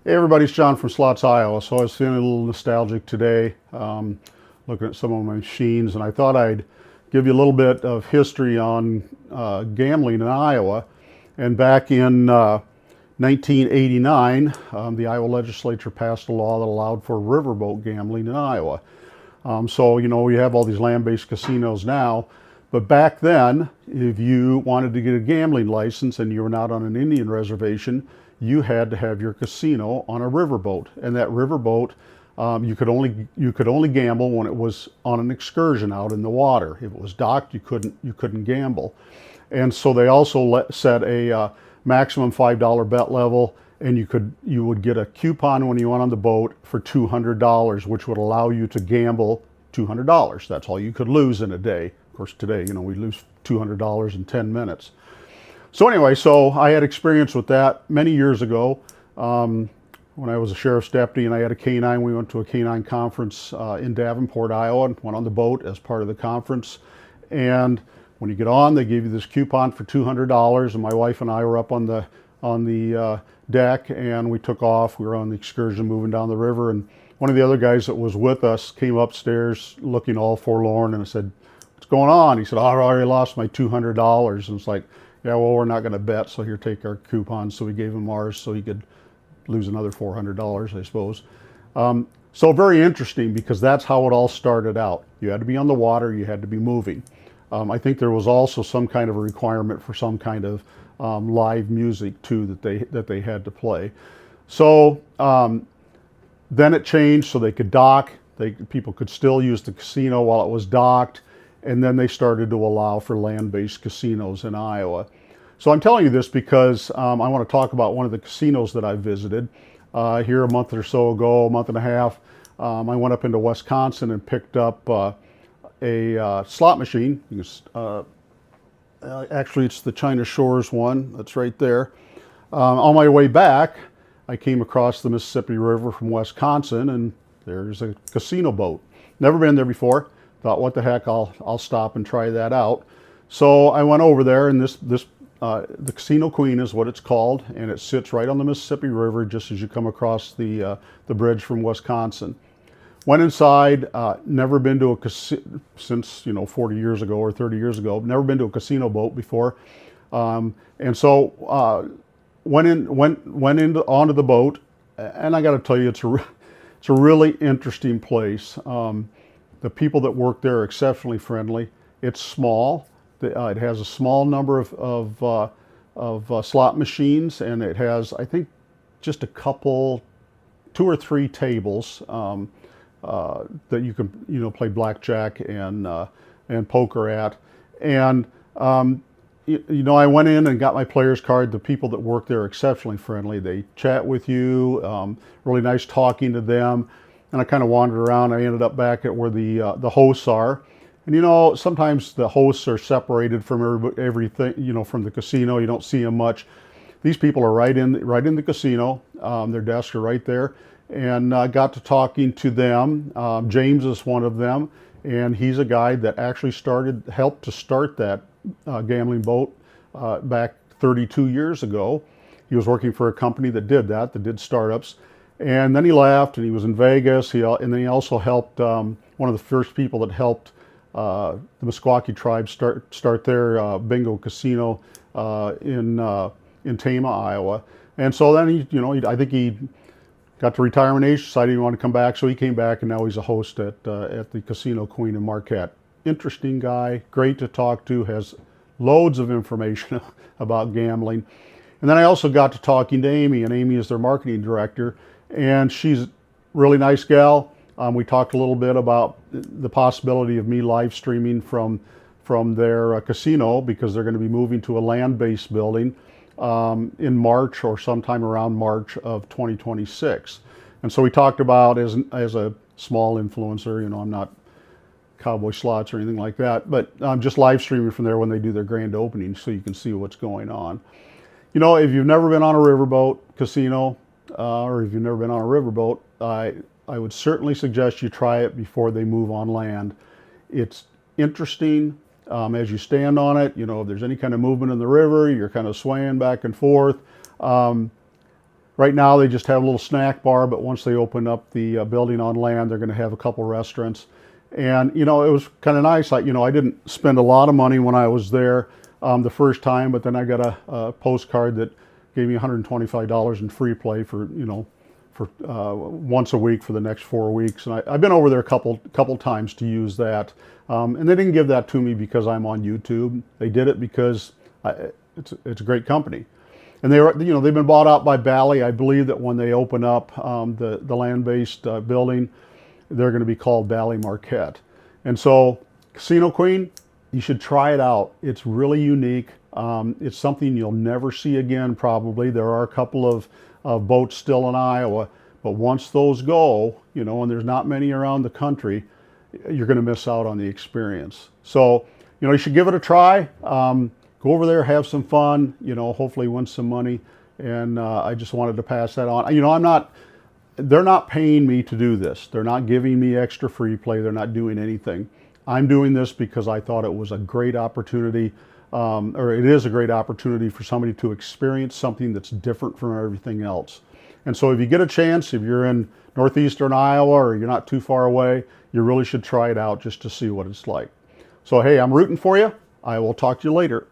Hey everybody, it's John from Slots, Iowa. So I was feeling a little nostalgic today, looking at some of my machines, and I thought I'd give you a little bit of history on gambling in Iowa. And back in 1989, the Iowa legislature passed a law that allowed for riverboat gambling in Iowa. We have all these land-based casinos now, but back then, if you wanted to get a gambling license and you were not on an Indian reservation, you had to have your casino on a riverboat, and that riverboat you could only gamble when it was on an excursion out in the water. If it was docked, you couldn't gamble. And so they also set a maximum $5 bet level, and you would get a coupon when you went on the boat for $200, which would allow you to gamble $200. That's all you could lose in a day. Of course, today, we lose $200 in 10 minutes. So anyway, so I had experience with that many years ago when I was a sheriff's deputy and I had a K-9. We went to a K-9 conference in Davenport, Iowa, and went on the boat as part of the conference. And when you get on, they give you this coupon for $200, and my wife and I were up on the deck, and we took off. We were on the excursion moving down the river, and one of the other guys that was with us came upstairs looking all forlorn, and I said, "What's going on?" He said, "Oh, I already lost my $200. And it's like, "Yeah, well, we're not going to bet, so here, take our coupon." So we gave him ours so he could lose another $400, I suppose. So very interesting, because that's how it all started out. You had to be on the water, you had to be moving. I think there was also some kind of a requirement for some kind of live music too that they had to play. So then it changed so they could dock. People could still use the casino while it was docked. And then they started to allow for land-based casinos in Iowa. So I'm telling you this because I want to talk about one of the casinos that I visited here a month or so ago, a month and a half. I went up into Wisconsin and picked up a slot machine. Actually, it's the China Shores one. That's right there. On my way back, I came across the Mississippi River from Wisconsin, and there's a casino boat. Never been there before. Thought, what the heck, I'll stop and try that out. So I went over there, and the Casino Queen is what it's called, and it sits right on the Mississippi River just as you come across the bridge from Wisconsin. Went inside, never been to a casino since 40 years ago or 30 years ago. Never been to a casino boat before, and so went onto the boat, and I got to tell you, it's a really interesting place. The people that work there are exceptionally friendly. It's small. It has a small number of slot machines, and it has, I think, just a couple, 2 or 3 tables that you can play blackjack and poker at. And I went in and got my player's card. The people that work there are exceptionally friendly. They chat with you. Really nice talking to them. And I kind of wandered around. I ended up back at where the hosts are. And sometimes the hosts are separated from everything, from the casino. You don't see them much. These people are right in the casino. Their desks are right there. And I got to talking to them. James is one of them. And he's a guy that actually helped to start that gambling boat back 32 years ago. He was working for a company that did startups. And then he left, and he was in Vegas. And then he also helped one of the first people that helped the Meskwaki tribe start their bingo casino in Tama, Iowa. And so then I think he got to retirement age, decided he wanted to come back, so he came back, and now he's a host at the Casino Queen in Marquette. Interesting guy, great to talk to, has loads of information about gambling. And then I also got to talking to Amy, and Amy is their marketing director. And she's a really nice gal. We talked a little bit about the possibility of me live streaming from their casino, because they're going to be moving to a land-based building in March or sometime around March of 2026. And so we talked about, as a small influencer, I'm not Cowboy Slots or anything like that, but I'm just live streaming from there when they do their grand opening, so you can see what's going on. If you've never been on a riverboat casino, or if you've never been on a riverboat, I would certainly suggest you try it before they move on land. It's interesting. As you stand on it, if there's any kind of movement in the river, you're kind of swaying back and forth. Right now they just have a little snack bar, but once they open up the building on land, they're going to have a couple restaurants. And, you know, it was kind of nice. Like, you know, I didn't spend a lot of money when I was there the first time, but then I got a postcard that gave me $125 in free play for, you know, for once a week for the next 4 weeks. And I've been over there a couple times to use that. And they didn't give that to me because I'm on YouTube. They did it because it's a great company. And they were, you know, they've been bought out by Bally. I believe that when they open up the land-based building, they're going to be called Bally Marquette. And so, Casino Queen, you should try it out. It's really unique. It's something you'll never see again, probably. There are a couple of boats still in Iowa, but once those go, you know, and there's not many around the country, you're going to miss out on the experience. So, you know, you should give it a try. Go over there, have some fun, you know, hopefully win some money. And I just wanted to pass that on. You know, they're not paying me to do this. They're not giving me extra free play. They're not doing anything. I'm doing this because I thought it was a great opportunity, or it is a great opportunity for somebody to experience something that's different from everything else. And so if you get a chance, if you're in northeastern Iowa or you're not too far away, you really should try it out just to see what it's like. So, hey, I'm rooting for you. I will talk to you later.